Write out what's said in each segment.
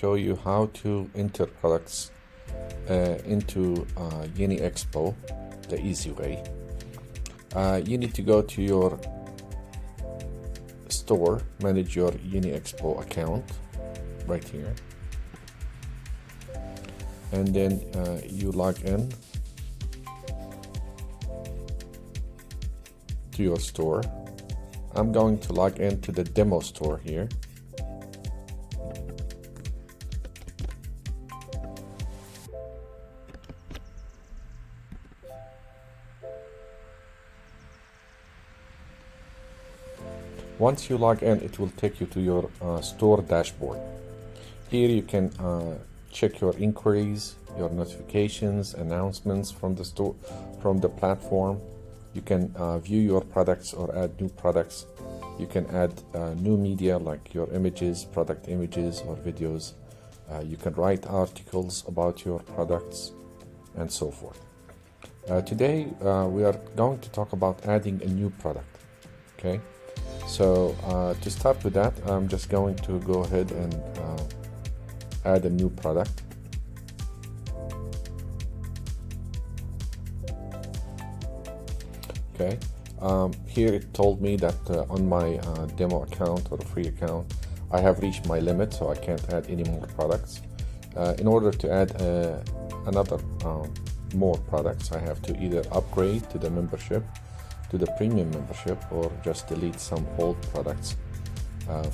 show you how to enter products into YeniExpo the easy way. You need to go to your store, manage your YeniExpo account right here, and then you log in to your store. I'm going to log into the demo store here. Once you log in, it will take you to your store dashboard. Here you can check your inquiries, your notifications, announcements from the store, from the platform. You can view your products or add new products. You can add new media like your images, product images or videos. You can write articles about your products and so forth. Today we are going to talk about adding a new product. Okay, so to start with that, I'm just going to go ahead and add a new product. Okay, here it told me that on my demo account or free account, I have reached my limit, so I can't add any more products. In order to add another more products, I have to either upgrade to the membership, to the premium membership, or just delete some old products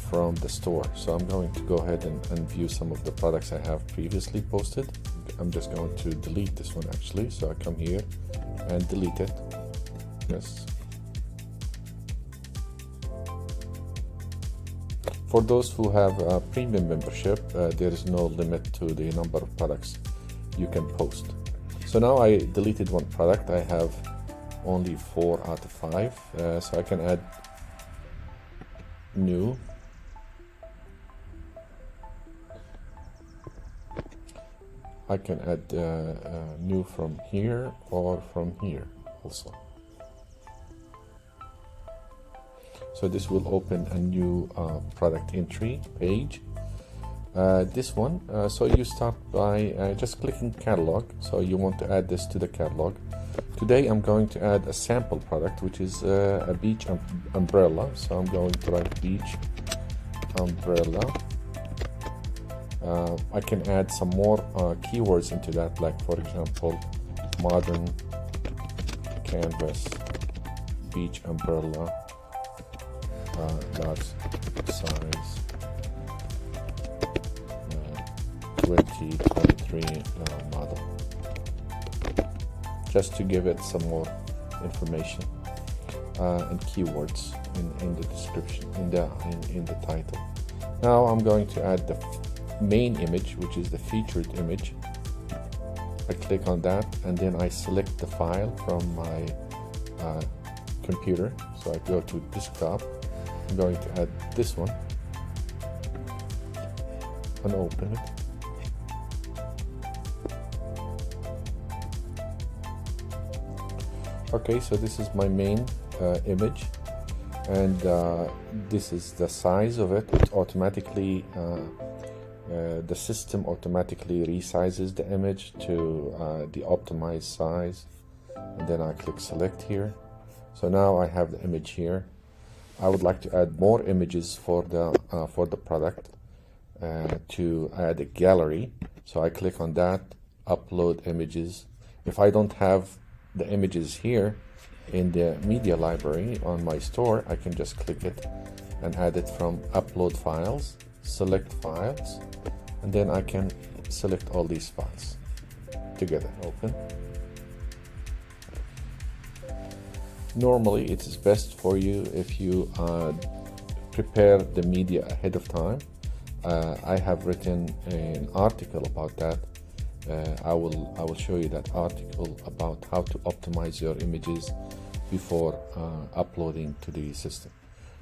from the store. So I'm going to go ahead and view some of the products I have previously posted. I'm just going to delete this one actually. So I come here and delete it. Yes. For those who have a premium membership, there is no limit to the number of products you can post. So now I deleted one product. I have only 4 out of 5, so I can add new. I can add new from here or from here also. So this will open a new product entry page. This one, so you start by just clicking catalog. So you want to add this to the catalog. Today I'm going to add a sample product, which is a beach umbrella. So I'm going to write beach umbrella. I can add some more keywords into that, like for example, modern canvas beach umbrella, large size, 2023 model, just to give it some more information and keywords in the description, in the title. Now I'm going to add the main image, which is the featured image. I click on that and then I select the file from my computer. So I go to desktop. I'm going to add this one and open it. Okay, so this is my main image, and this is the size of it. It automatically, the system automatically resizes the image to the optimized size, and then I click select here. So now I have the image here. I would like to add more images for the product, to add a gallery. So I click on that, upload images. If I don't have the images here in the media library on my store, I can just click it and add it from upload files, select files, and then I can select all these files together. Open. Normally it is best for you if you prepare the media ahead of time. I have written an article about that. I will show you that article about how to optimize your images before uploading to the system.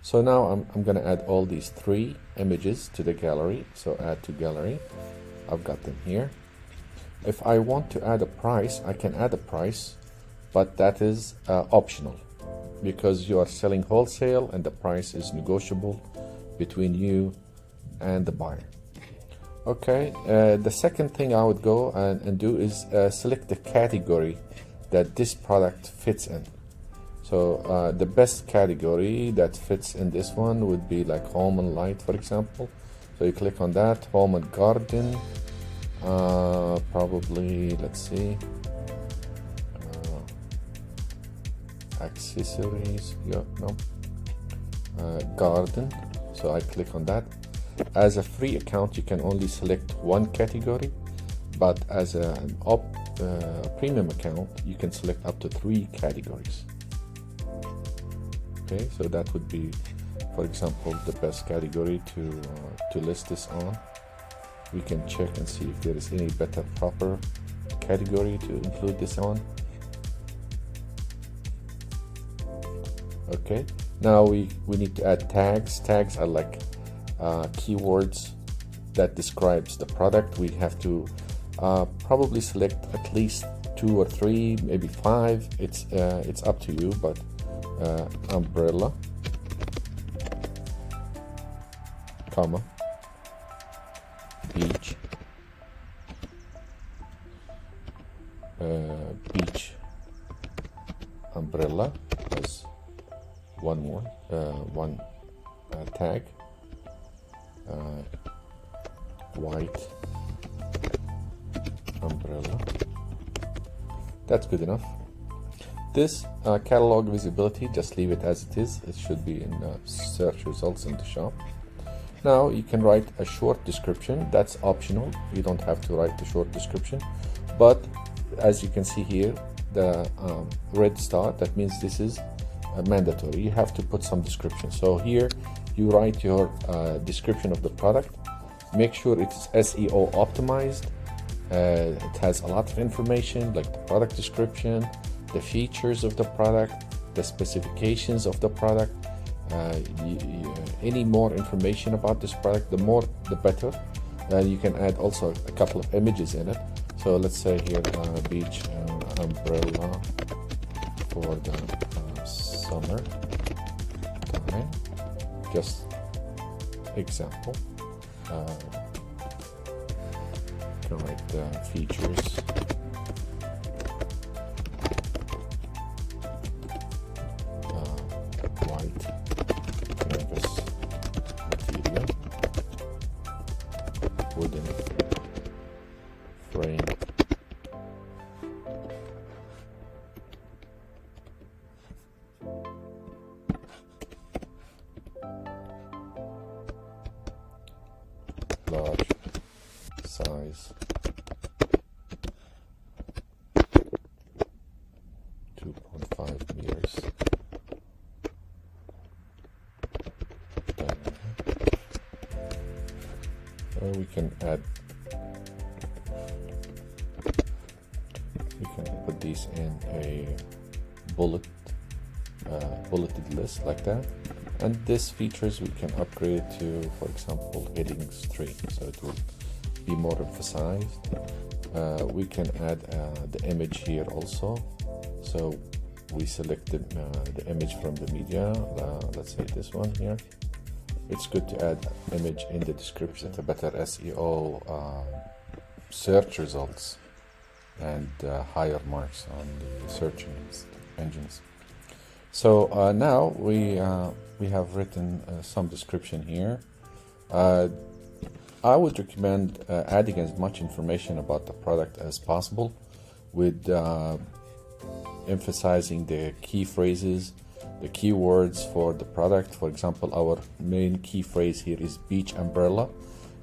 So now I'm going to add all these 3 images to the gallery. So add to gallery. I've got them here. If I want to add a price, I can add a price, but that is optional because you are selling wholesale and the price is negotiable between you and the buyer. Okay, the second thing I would go and do is select the category that this product fits in. So the best category that fits in this one would be like home and light, for example. So you click on that, home and garden, probably, let's see, accessories, yeah, no, garden. So I click on that. As a free account, you can only select one category, but as an premium account, you can select up to 3 categories. Okay, so that would be, for example, the best category to list this on. We can check and see if there is any better proper category to include this on. Okay, now we need to add tags. Tags are like keywords that describes the product. We have to probably select at least 2 or 3, maybe 5. It's up to you, but umbrella, comma, beach, beach umbrella as one more, one tag, white umbrella. That's good enough. This catalog visibility, just leave it as it is. It should be in search results in the shop. Now you can write a short description. That's optional. You don't have to write the short description, but as you can see here, the red star, that means this is mandatory. You have to put some description. So here you write your description of the product. Make sure it's SEO optimized. It has a lot of information like the product description, the features of the product, the specifications of the product, any more information about this product, the more the better. You can add also a couple of images in it. So let's say here beach umbrella for the summer time, just example. Can write the features. White canvas material, wooden frame, large size, 2.5 meters. We can add, we can put these in a bulleted list like that. And this features we can upgrade to, for example, headings 3, so it will be more emphasized. We can add the image here also. So we selected the image from the media, let's say this one here. It's good to add image in the description to better SEO search results and higher marks on the search engines. So now we have written some description here. I would recommend adding as much information about the product as possible, with emphasizing the key phrases, the keywords for the product. For example, our main key phrase here is beach umbrella.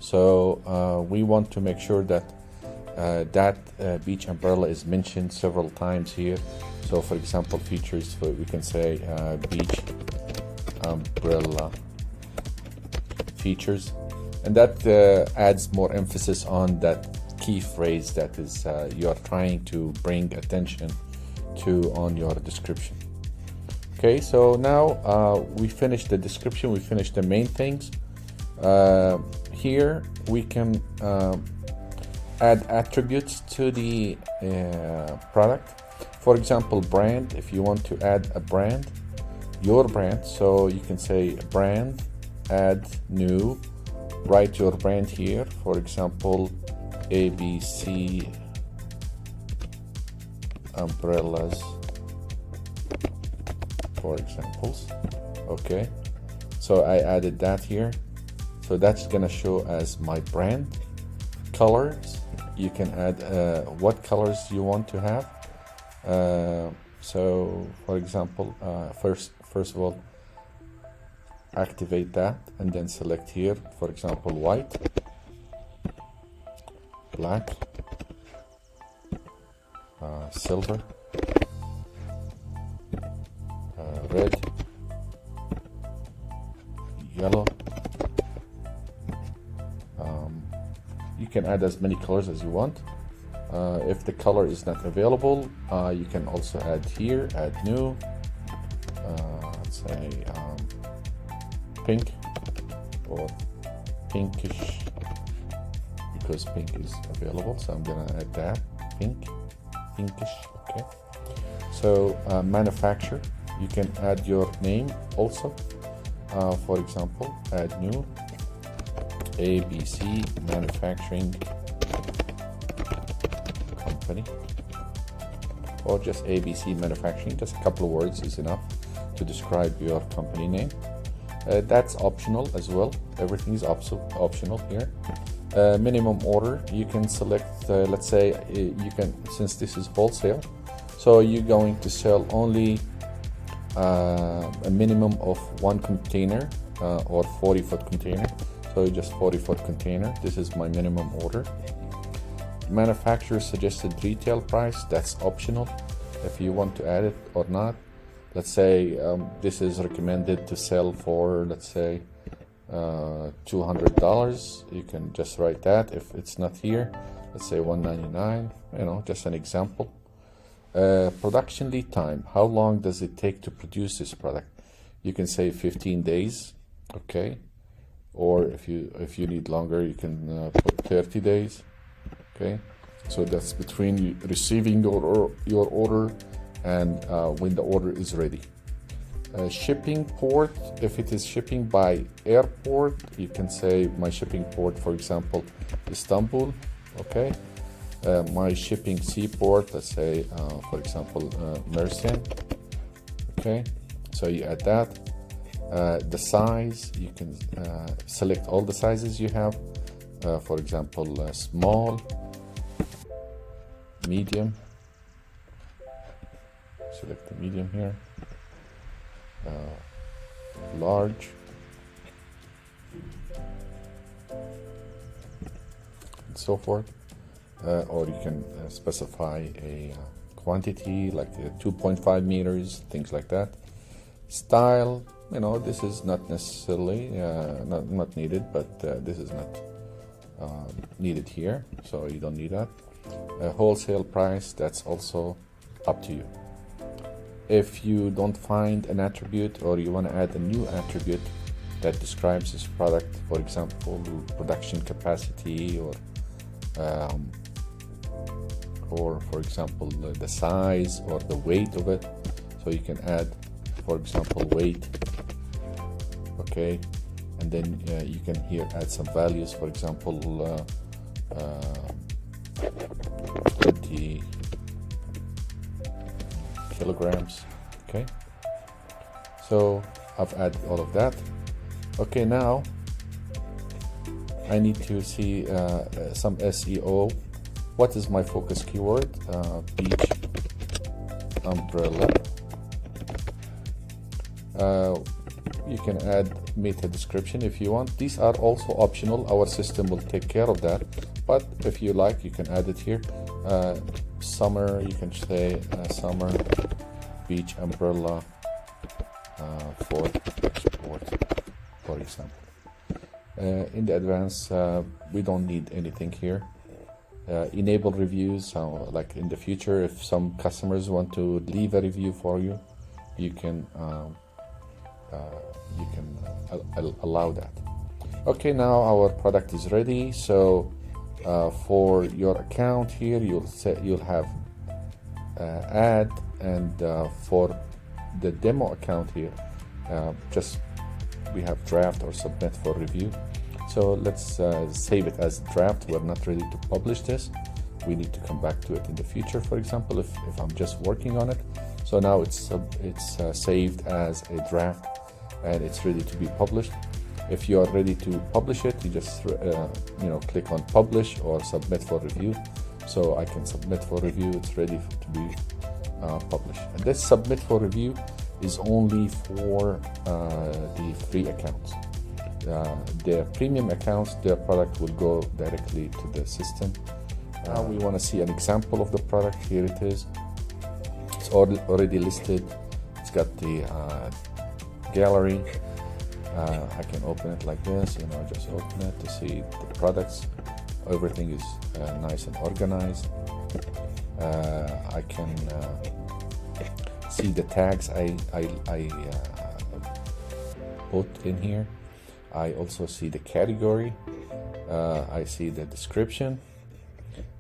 So we want to make sure that beach umbrella is mentioned several times here. So for example, features, we can say beach umbrella features, and that adds more emphasis on that key phrase that is you're trying to bring attention to on your description. Okay, so now we finished the description, we finished the main things. Here we can add attributes to the product. For example, brand. If you want to add a brand, your brand, so you can say brand, add new, write your brand here, for example, ABC umbrellas, for examples. Okay, so I added that here, so that's gonna show as my brand. Colors, you can add what colors you want to have. So for example, first of all, activate that and then select here, for example, white, black, silver, red, yellow. You can add as many colors as you want. If the color is not available, you can also add here, add new, let's say pink or pinkish, because pink is available, so I'm gonna add that, pinkish. Okay, so manufacturer, you can add your name also. For example, add new, ABC Manufacturing Company, or just ABC Manufacturing. Just a couple of words is enough to describe your company name. That's optional as well. Everything is optional here. Minimum order, you can select, let's say you can, since this is wholesale, so you're going to sell only a minimum of 1 container or 40-foot container. So just 40-foot container. This is my minimum order. Manufacturer suggested retail price, that's optional if you want to add it or not. Let's say this is recommended to sell for, let's say $200. You can just write that. If it's not here, let's say $199, you know, just an example. Production lead time, how long does it take to produce this product? You can say 15 days, okay, or if you need longer, you can put 30 days. Okay, so that's between you receiving your order and when the order is ready. Shipping port, if it is shipping by airport, you can say my shipping port, for example, Istanbul. Okay, my shipping seaport, let's say for example Mersin. Okay, so you add that. The size, you can select all the sizes you have. For example, small, medium, select the medium here, large, and so forth. Or you can specify a quantity like 2.5 meters, things like that. Style, you know, this is not necessarily not needed, but this is not needed here, so you don't need that. Wholesale price, that's also up to you. If you don't find an attribute or you want to add a new attribute that describes this product, for example production capacity, or for example the size or the weight of it, so you can add, for example, weight. Okay, and then you can here add some values, for example 20 kilograms. Okay, so I've added all of that. Okay, now I need to see some SEO. What is my focus keyword? Beach umbrella. You can add meta description if you want. These are also optional. Our system will take care of that, but if you like, you can add it here. Summer, you can say summer beach umbrella for export, for example. In the advanced, we don't need anything here. Enable reviews, so like in the future, if some customers want to leave a review for you, you can allow that. Okay, now our product is ready. So for your account here, you'll have add, and for the demo account here, just we have draft or submit for review. So let's save it as draft. We're not ready to publish this. We need to come back to it in the future, for example, if I'm just working on it. So now it's saved as a draft and it's ready to be published. If you are ready to publish it, you just click on publish or submit for review. So I can submit for review. It's ready to be published. And this submit for review is only for the free accounts. The premium accounts, their product will go directly to the system. Now we want to see an example of the product. Here it is. It's already listed. It's got the gallery. I can open it like this, just open it to see the products. Everything is nice and organized. I can see the tags I put in here. I also see the category. I see the description.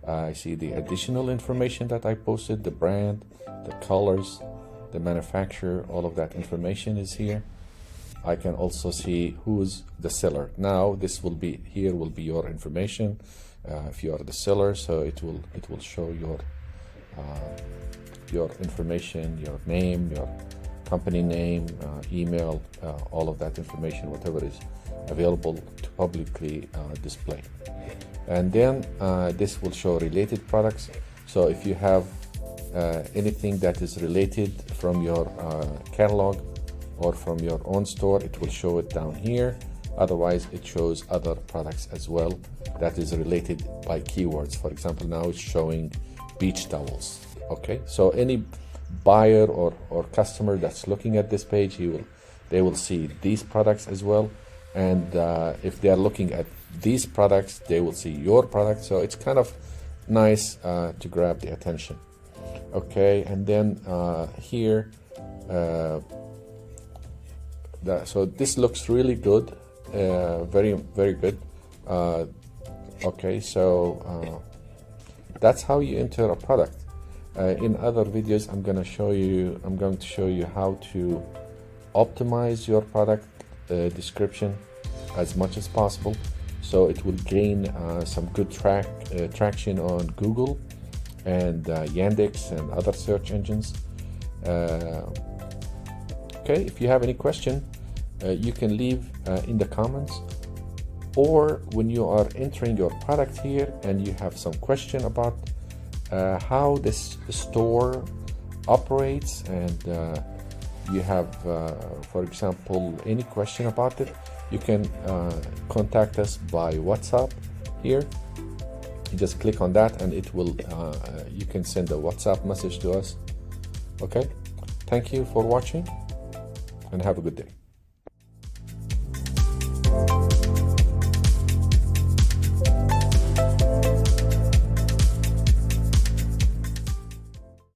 I see the additional information that I posted, the brand, the colors, the manufacturer, all of that information is here. I can also see who's the seller. Now this will be your information if you are the seller, so it will show your information, your name, your company name, email, all of that information, whatever is available to publicly display. And then this will show related products. So if you have anything that is related from your catalog or from your own store, it will show it down here. Otherwise, it shows other products as well that is related by keywords. For example, now it's showing beach towels. Okay, so any buyer or customer that's looking at this page, they will see these products as well. And if they are looking at these products, they will see your product. So it's kind of nice to grab the attention. Okay, and then here, so this looks really good, very, very good. Okay, so that's how you enter a product. In other videos, I'm going to show you how to optimize your product description as much as possible, so it will gain some good traction on Google and Yandex and other search engines. Okay, if you have any question, you can leave in the comments, or when you are entering your product here and you have some question about how this store operates, and you have, for example, any question about it, you can contact us by WhatsApp here. You just click on that and it will you can send a WhatsApp message to us. Okay, thank you for watching and have a good day.